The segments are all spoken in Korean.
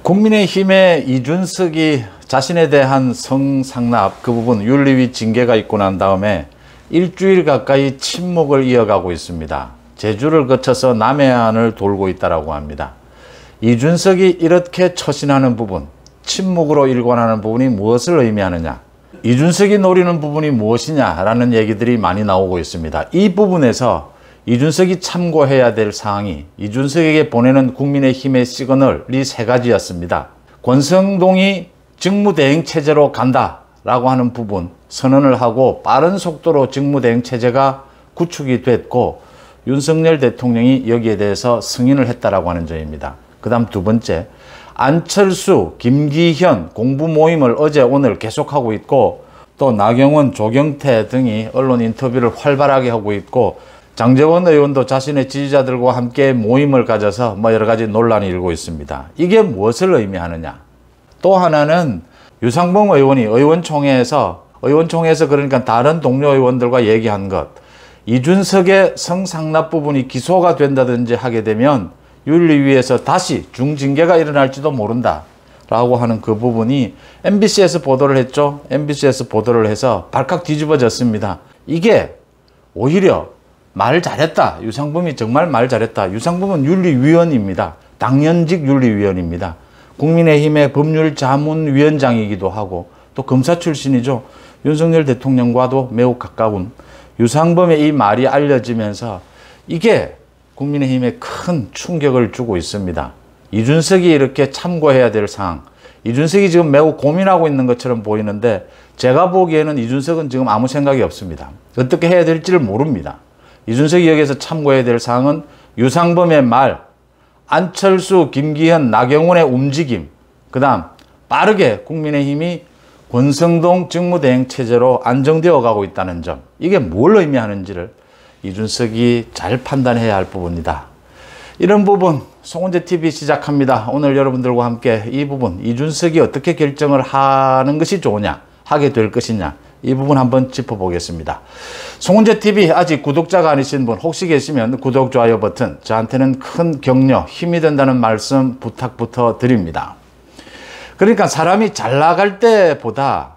국민의힘의 이준석이 자신에 대한 성상납 그 부분 윤리위 징계가 있고 난 다음에 일주일 가까이 침묵을 이어가고 있습니다. 제주를 거쳐서 남해안을 돌고 있다고 합니다. 이준석이 이렇게 처신하는 부분, 침묵으로 일관하는 부분이 무엇을 의미하느냐, 이준석이 노리는 부분이 무엇이냐라는 얘기들이 많이 나오고 있습니다. 이 부분에서 이준석이 참고해야 될 사항이 이준석에게 보내는 국민의힘의 시그널이 세 가지였습니다. 권성동이 직무대행체제로 간다라고 하는 부분 선언을 하고 빠른 속도로 직무대행체제가 구축이 됐고 윤석열 대통령이 여기에 대해서 승인을 했다라고 하는 점입니다. 그 다음 두 번째, 안철수, 김기현 공부 모임을 어제 오늘 계속하고 있고 또 나경원, 조경태 등이 언론 인터뷰를 활발하게 하고 있고 장제원 의원도 자신의 지지자들과 함께 모임을 가져서 여러 가지 논란이 일고 있습니다. 이게 무엇을 의미하느냐? 또 하나는 유상범 의원이 의원총회에서 그러니까 다른 동료 의원들과 얘기한 것, 이준석의 성상납 부분이 기소가 된다든지 하게 되면 윤리위에서 다시 중징계가 일어날지도 모른다 라고 하는 그 부분이 MBC에서 보도를 했죠. MBC에서 보도를 해서 발칵 뒤집어졌습니다. 이게 오히려 말 잘했다. 유상범이 정말 말 잘했다. 유상범은 윤리위원입니다. 당연직 윤리위원입니다. 국민의힘의 법률자문위원장이기도 하고 또 검사 출신이죠. 윤석열 대통령과도 매우 가까운 유상범의 이 말이 알려지면서 이게 국민의힘에 큰 충격을 주고 있습니다. 이준석이 이렇게 참고해야 될 사항, 이준석이 지금 매우 고민하고 있는 것처럼 보이는데 제가 보기에는 이준석은 지금 아무 생각이 없습니다. 어떻게 해야 될지를 모릅니다. 이준석이 여기에서 참고해야 될 사항은 유상범의 말, 안철수, 김기현, 나경원의 움직임, 그 다음 빠르게 국민의힘이 권성동 직무대행체제로 안정되어 가고 있다는 점, 이게 뭘 의미하는지를 이준석이 잘 판단해야 할 부분이다. 이런 부분 송은재TV 시작합니다. 오늘 여러분들과 함께 이 부분 이준석이 어떻게 결정을 하는 것이 좋으냐, 하게 될 것이냐, 이 부분 한번 짚어보겠습니다. 송은재TV 아직 구독자가 아니신 분 혹시 계시면 구독, 좋아요 버튼 저한테는 큰 격려, 힘이 된다는 말씀 부탁부터 드립니다. 그러니까 사람이 잘 나갈 때보다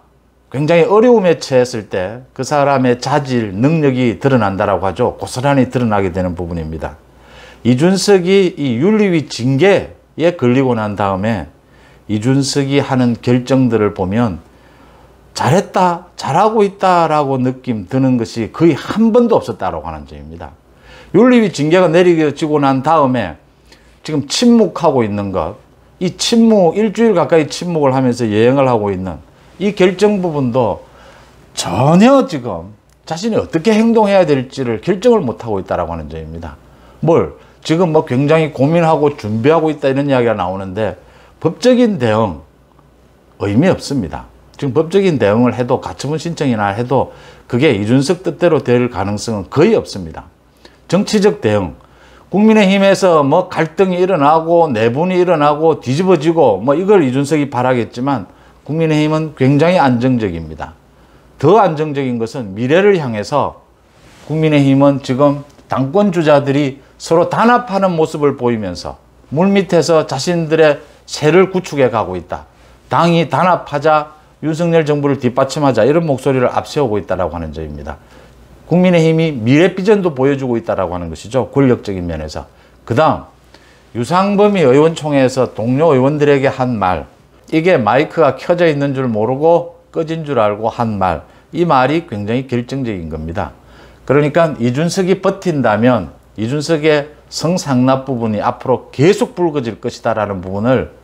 굉장히 어려움에 처했을 때 그 사람의 자질, 능력이 드러난다라고 하죠. 고스란히 드러나게 되는 부분입니다. 이준석이 이 윤리위 징계에 걸리고 난 다음에 이준석이 하는 결정들을 보면 잘했다, 잘하고 있다라고 느낌 드는 것이 거의 한 번도 없었다라고 하는 점입니다. 윤리위 징계가 내려지고 난 다음에 지금 침묵하고 있는 것, 이 침묵, 일주일 가까이 침묵을 하면서 여행을 하고 있는 이 결정 부분도 전혀 지금 자신이 어떻게 행동해야 될지를 결정을 못하고 있다라고 하는 점입니다. 지금 굉장히 고민하고 준비하고 있다 이런 이야기가 나오는데 법적인 대응 의미 없습니다. 지금 법적인 대응을 해도 가처분 신청이나 해도 그게 이준석 뜻대로 될 가능성은 거의 없습니다. 정치적 대응, 국민의힘에서 갈등이 일어나고 내분이 일어나고 뒤집어지고 이걸 이준석이 바라겠지만 국민의힘은 굉장히 안정적입니다. 더 안정적인 것은 미래를 향해서 국민의힘은 지금 당권 주자들이 서로 단합하는 모습을 보이면서 물밑에서 자신들의 세를 구축해 가고 있다. 당이 단합하자, 윤석열 정부를 뒷받침하자, 이런 목소리를 앞세우고 있다고 하는 점입니다. 국민의힘이 미래 비전도 보여주고 있다고 하는 것이죠. 권력적인 면에서. 그 다음 유상범이 의원총회에서 동료 의원들에게 한 말, 이게 마이크가 켜져 있는 줄 모르고 꺼진 줄 알고 한 말, 이 말이 굉장히 결정적인 겁니다. 그러니까 이준석이 버틴다면 이준석의 성상납 부분이 앞으로 계속 불거질 것이다 라는 부분을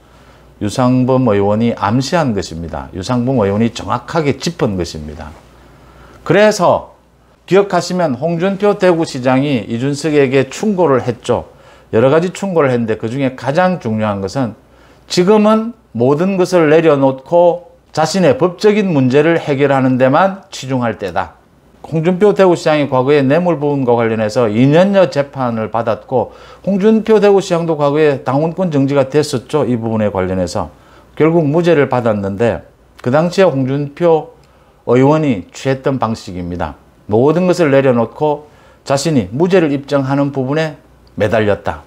유상범 의원이 암시한 것입니다. 유상범 의원이 정확하게 짚은 것입니다. 그래서 기억하시면 홍준표 대구시장이 이준석에게 충고를 했죠. 여러 가지 충고를 했는데 그중에 가장 중요한 것은 지금은 모든 것을 내려놓고 자신의 법적인 문제를 해결하는 데만 치중할 때다. 홍준표 대구시장이 과거에 뇌물 부분과 관련해서 2년여 재판을 받았고 홍준표 대구시장도 과거에 당원권 정지가 됐었죠. 이 부분에 관련해서 결국 무죄를 받았는데 그 당시에 홍준표 의원이 취했던 방식입니다. 모든 것을 내려놓고 자신이 무죄를 입증하는 부분에 매달렸다.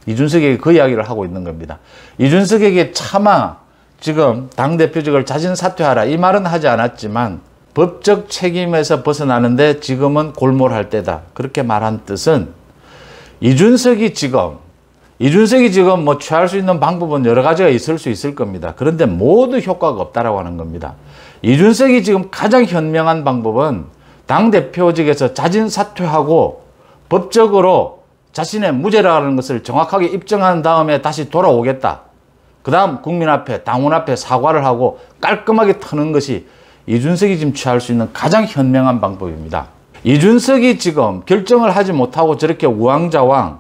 이준석에게 그 이야기를 하고 있는 겁니다. 이준석에게 차마 지금 당대표직을 자진 사퇴하라 이 말은 하지 않았지만 법적 책임에서 벗어나는데 지금은 골몰할 때다. 그렇게 말한 뜻은 이준석이 지금 뭐 취할 수 있는 방법은 여러 가지가 있을 수 있을 겁니다. 그런데 모두 효과가 없다라고 하는 겁니다. 이준석이 지금 가장 현명한 방법은 당대표직에서 자진 사퇴하고 법적으로 자신의 무죄라는 것을 정확하게 입증한 다음에 다시 돌아오겠다. 그 다음 국민 앞에 당원 앞에 사과를 하고 깔끔하게 터는 것이 이준석이 지금 취할 수 있는 가장 현명한 방법입니다. 이준석이 지금 결정을 하지 못하고 저렇게 우왕좌왕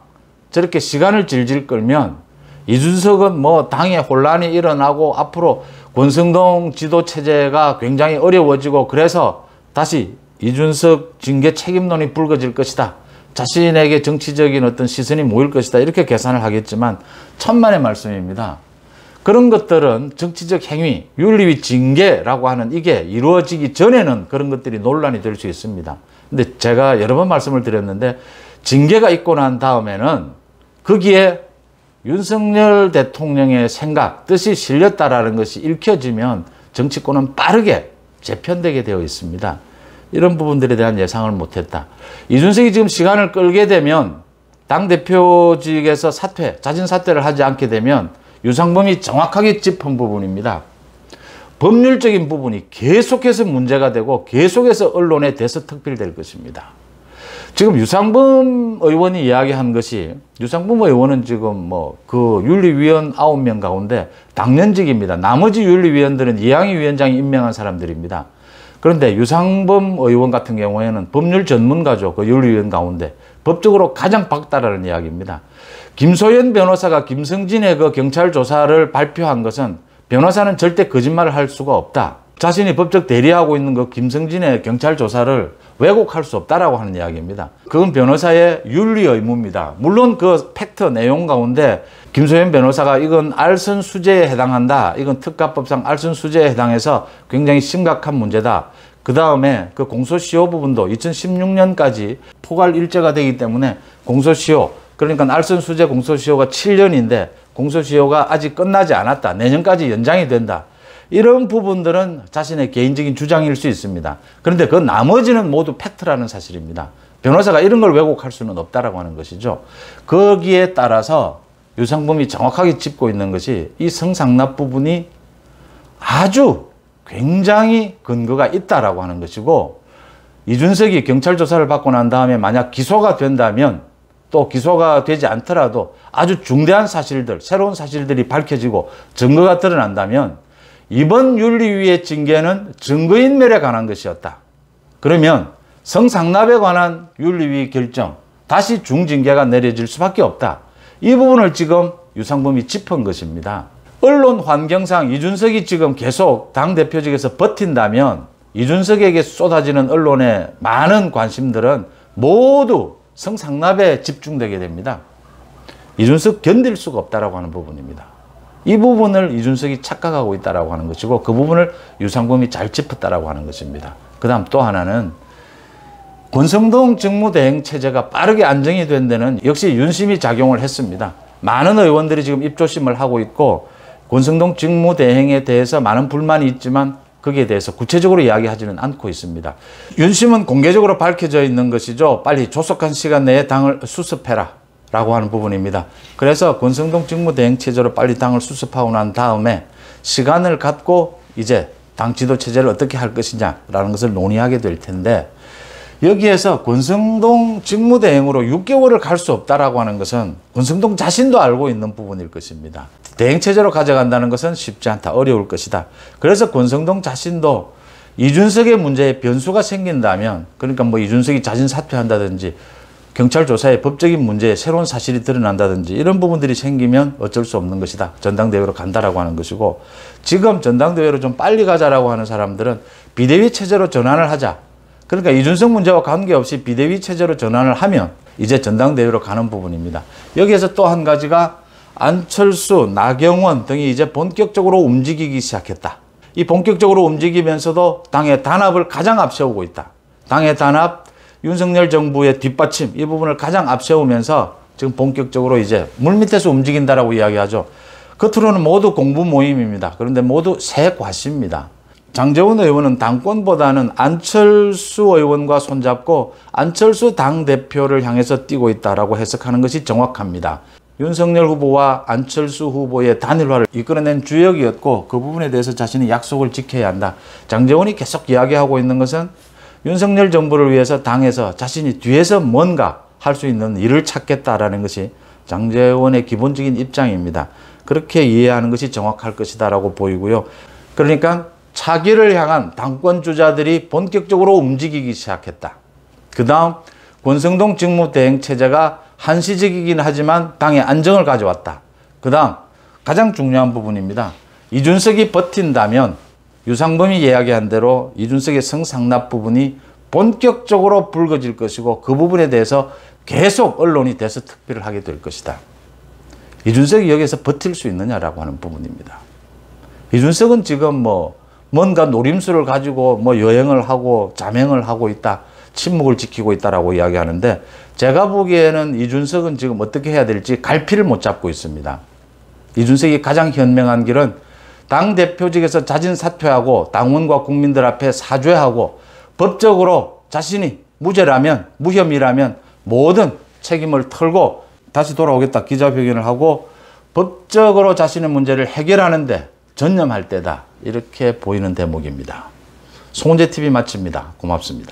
저렇게 시간을 질질 끌면 이준석은 뭐 당에 혼란이 일어나고 앞으로 권성동 지도체제가 굉장히 어려워지고 그래서 다시 이준석 징계 책임론이 불거질 것이다. 자신에게 정치적인 어떤 시선이 모일 것이다. 이렇게 계산을 하겠지만 천만의 말씀입니다. 그런 것들은 정치적 행위, 윤리위 징계라고 하는 이게 이루어지기 전에는 그런 것들이 논란이 될 수 있습니다. 근데 제가 여러 번 말씀을 드렸는데 징계가 있고 난 다음에는 거기에 윤석열 대통령의 생각, 뜻이 실렸다라는 것이 읽혀지면 정치권은 빠르게 재편되게 되어 있습니다. 이런 부분들에 대한 예상을 못했다. 이준석이 지금 시간을 끌게 되면 당대표직에서 자진 사퇴를 하지 않게 되면 유상범이 정확하게 짚은 부분입니다. 법률적인 부분이 계속해서 문제가 되고 계속해서 언론에 대서특필될 것입니다. 지금 유상범 의원이 이야기한 것이 유상범 의원은 지금 뭐 그 윤리위원 9명 가운데 당연직입니다. 나머지 윤리위원들은 이항희 위원장이 임명한 사람들입니다. 그런데 유상범 의원 같은 경우에는 법률 전문가죠. 그 윤리위원 가운데 법적으로 가장 박다라는 이야기입니다. 김소연 변호사가 김성진의 그 경찰 조사를 발표한 것은 변호사는 절대 거짓말을 할 수가 없다. 자신이 법적 대리하고 있는 그 김성진의 경찰 조사를 왜곡할 수 없다라고 하는 이야기입니다. 그건 변호사의 윤리 의무입니다. 물론 그 팩트 내용 가운데 김소연 변호사가 이건 알선 수재에 해당한다. 이건 특가법상 알선 수재에 해당해서 굉장히 심각한 문제다. 그 다음에 그 공소시효 부분도 2016년까지 포괄 일제가 되기 때문에 공소시효, 그러니까 알선 수재 공소시효가 7년인데 공소시효가 아직 끝나지 않았다. 내년까지 연장이 된다. 이런 부분들은 자신의 개인적인 주장일 수 있습니다. 그런데 그 나머지는 모두 팩트라는 사실입니다. 변호사가 이런 걸 왜곡할 수는 없다라고 하는 것이죠. 거기에 따라서 유상범이 정확하게 짚고 있는 것이 이 성상납 부분이 아주 굉장히 근거가 있다라고 하는 것이고, 이준석이 경찰 조사를 받고 난 다음에 만약 기소가 된다면, 또 기소가 되지 않더라도 아주 중대한 사실들, 새로운 사실들이 밝혀지고 증거가 드러난다면 이번 윤리위의 징계는 증거인멸에 관한 것이었다. 그러면 성상납에 관한 윤리위 결정, 다시 중징계가 내려질 수밖에 없다. 이 부분을 지금 유상범이 짚은 것입니다. 언론 환경상 이준석이 지금 계속 당대표직에서 버틴다면 이준석에게 쏟아지는 언론의 많은 관심들은 모두 성상납에 집중되게 됩니다. 이준석 견딜 수가 없다라고 하는 부분입니다. 이 부분을 이준석이 착각하고 있다라고 하는 것이고, 그 부분을 유상범이 잘 짚었다라고 하는 것입니다. 그 다음 또 하나는 권성동 직무대행체제가 빠르게 안정이 된 데는 역시 윤심이 작용을 했습니다. 많은 의원들이 지금 입조심을 하고 있고 권성동 직무대행에 대해서 많은 불만이 있지만 거기에 대해서 구체적으로 이야기하지는 않고 있습니다. 윤심은 공개적으로 밝혀져 있는 것이죠. 빨리 조속한 시간 내에 당을 수습해라 라고 하는 부분입니다. 그래서 권성동 직무대행체제로 빨리 당을 수습하고 난 다음에 시간을 갖고 이제 당 지도체제를 어떻게 할 것이냐라는 것을 논의하게 될 텐데, 여기에서 권성동 직무대행으로 6개월을 갈 수 없다라고 하는 것은 권성동 자신도 알고 있는 부분일 것입니다. 대행체제로 가져간다는 것은 쉽지 않다, 어려울 것이다. 그래서 권성동 자신도 이준석의 문제에 변수가 생긴다면, 그러니까 뭐 이준석이 자진 사퇴한다든지 경찰 조사의 법적인 문제에 새로운 사실이 드러난다든지 이런 부분들이 생기면 어쩔 수 없는 것이다. 전당대회로 간다라고 하는 것이고, 지금 전당대회로 좀 빨리 가자라고 하는 사람들은 비대위 체제로 전환을 하자. 그러니까 이준석 문제와 관계없이 비대위 체제로 전환을 하면 이제 전당대회로 가는 부분입니다. 여기에서 또 한 가지가 안철수, 나경원 등이 이제 본격적으로 움직이기 시작했다. 이 본격적으로 움직이면서도 당의 단합을 가장 앞세우고 있다. 당의 단합, 윤석열 정부의 뒷받침, 이 부분을 가장 앞세우면서 지금 본격적으로 이제 물밑에서 움직인다라고 이야기하죠. 겉으로는 모두 공부 모임입니다. 그런데 모두 새 과시입니다. 장제원 의원은 당권보다는 안철수 의원과 손잡고 안철수 당대표를 향해서 뛰고 있다라고 해석하는 것이 정확합니다. 윤석열 후보와 안철수 후보의 단일화를 이끌어낸 주역이었고 그 부분에 대해서 자신이 약속을 지켜야 한다. 장제원이 계속 이야기하고 있는 것은 윤석열 정부를 위해서 당에서 자신이 뒤에서 뭔가 할 수 있는 일을 찾겠다라는 것이 장제원의 기본적인 입장입니다. 그렇게 이해하는 것이 정확할 것이다라고 보이고요. 그러니까 차기를 향한 당권 주자들이 본격적으로 움직이기 시작했다. 그 다음 권성동 직무대행체제가 한시적이긴 하지만 당의 안정을 가져왔다. 그 다음 가장 중요한 부분입니다. 이준석이 버틴다면 유상범이 이야기한 대로 이준석의 성상납 부분이 본격적으로 불거질 것이고 그 부분에 대해서 계속 언론이 대서특필을 하게 될 것이다. 이준석이 여기서 버틸 수 있느냐라고 하는 부분입니다. 이준석은 지금 뭔가 노림수를 가지고 여행을 하고 자맹을 하고 있다. 침묵을 지키고 있다라고 이야기하는데 제가 보기에는 이준석은 지금 어떻게 해야 될지 갈피를 못 잡고 있습니다. 이준석이 가장 현명한 길은 당대표직에서 자진 사퇴하고 당원과 국민들 앞에 사죄하고 법적으로 자신이 무죄라면 무혐의라면 모든 책임을 털고 다시 돌아오겠다 기자회견을 하고 법적으로 자신의 문제를 해결하는 데 전념할 때다. 이렇게 보이는 대목입니다. 송은재 TV 마칩니다. 고맙습니다.